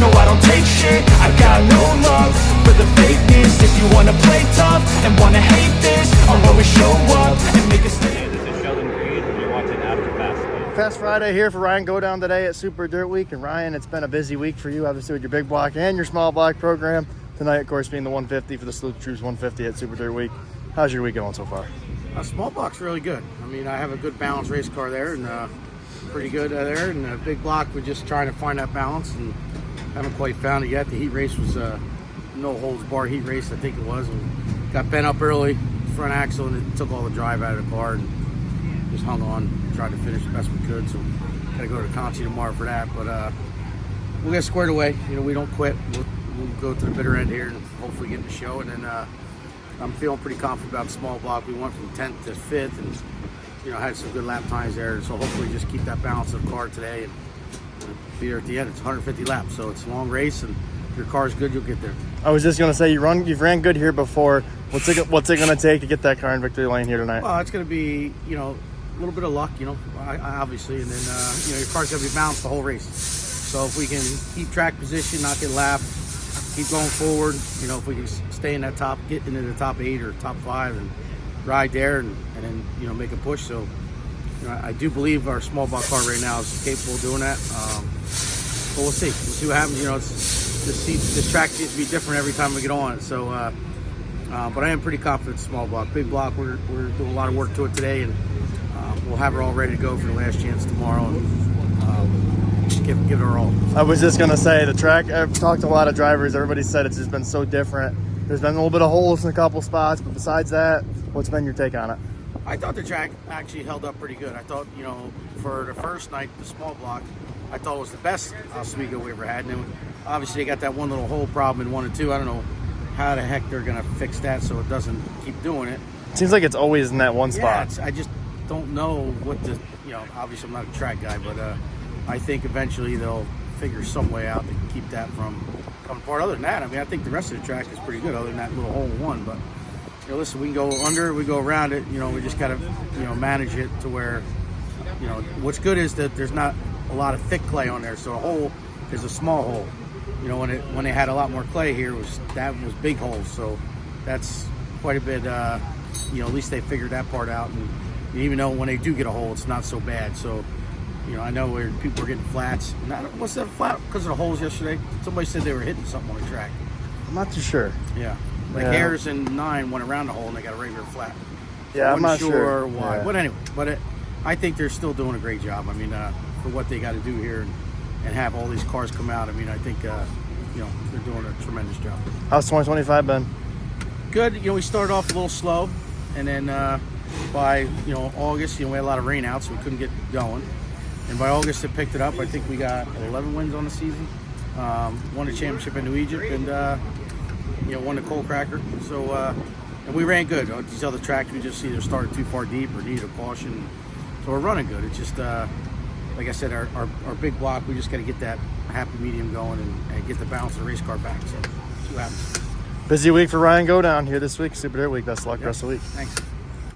No, I don't take shit, I got no love for the fakeness. If you wanna play tough and wanna hate this, I'll always show up and make a stand. This is Sheldon Creed, and you're watching After Fast. Fast Friday here for Ryan Godown today at Super Dirt Week. And Ryan, it's been a busy week for you, obviously with your big block and your small block program. Tonight, of course, being the 150 for the Salute Troops 150 at Super Dirt Week. How's your week going so far? Small block's really good. I mean, I have a good balanced race car there, and pretty good there. And the big block, we're just trying to find that balance, and haven't quite found it yet. The heat race was no holds bar heat race, I think it was, and got bent up early, front axle, and it took all the drive out of the car, and just hung on, tried to finish the best we could. So gotta go to Conti tomorrow for that, but we'll get squared away. You know, we don't quit. We'll go to the bitter end here and hopefully get in the show, and then I'm feeling pretty confident about the small block. We went from 10th to 5th, and had some good lap times there. So hopefully just keep that balance of the car today and be there at the end. It's 150 laps, so it's a long race, and if your car's good, you'll get there. I was just gonna say you've ran good here before. What's it gonna take to get that car in victory lane here tonight? Well, it's gonna be a little bit of luck, obviously, and then your car's gonna be balanced the whole race. So if we can keep track position, not get lapped, keep going forward, if we can stay in that top, get into the top 8 or top 5 and ride there and then, make a push. So, I do believe our small block car right now is capable of doing that. But we'll see. We'll see what happens. This track seems to be different every time we get on it. So, but I am pretty confident in small block. Big block, we're doing a lot of work to it today, and we'll have her all ready to go for the last chance tomorrow. And, give it our all. I was just gonna say the track. I've talked to a lot of drivers. Everybody said it's just been so different. There's been a little bit of holes in a couple spots, but besides that, what's been your take on it? I thought the track actually held up pretty good. I thought, for the first night, the small block, I thought it was the best Oswego we ever had. And then obviously they got that one little hole problem in 1 and 2. I don't know how the heck they're gonna fix that so it doesn't keep doing it. It seems like it's always in that one spot. I just don't know what the, obviously I'm not a track guy, but I think eventually they'll figure some way out to keep that from coming apart. Other than that, I mean, I think the rest of the track is pretty good other than that little hole in one. But, listen, we can go under it, we go around it. We just got to, manage it to where, what's good is that there's not a lot of thick clay on there. So a hole is a small hole. When they had a lot more clay here, that was big holes. So that's quite a bit, at least they figured that part out. And even though when they do get a hole, it's not so bad. So, I know where people were getting flats. Was that flat because of the holes yesterday? Somebody said they were hitting something on the track. I'm not too sure. Yeah. Harris and 9 went around the hole and they got a regular flat. Yeah, I'm not sure why. Yeah. But anyway, I think they're still doing a great job. I mean, for what they got to do here and have all these cars come out, I mean, I think, they're doing a tremendous job. How's 2025 been? Good. We started off a little slow, and then by, August, we had a lot of rain out, so we couldn't get going. And by August, it picked it up. I think we got 11 wins on the season. Won the championship in New Egypt, and won the coal cracker. So, and we ran good. These other tracks, we just either started too far deep or needed a caution. So we're running good. It's just, like I said, our big block, we just got to get that happy medium going and get the balance of the race car back. So, see what happens. Busy week for Ryan Godown here this week, Super Dirt Week. Best of luck the rest of the week. Thanks.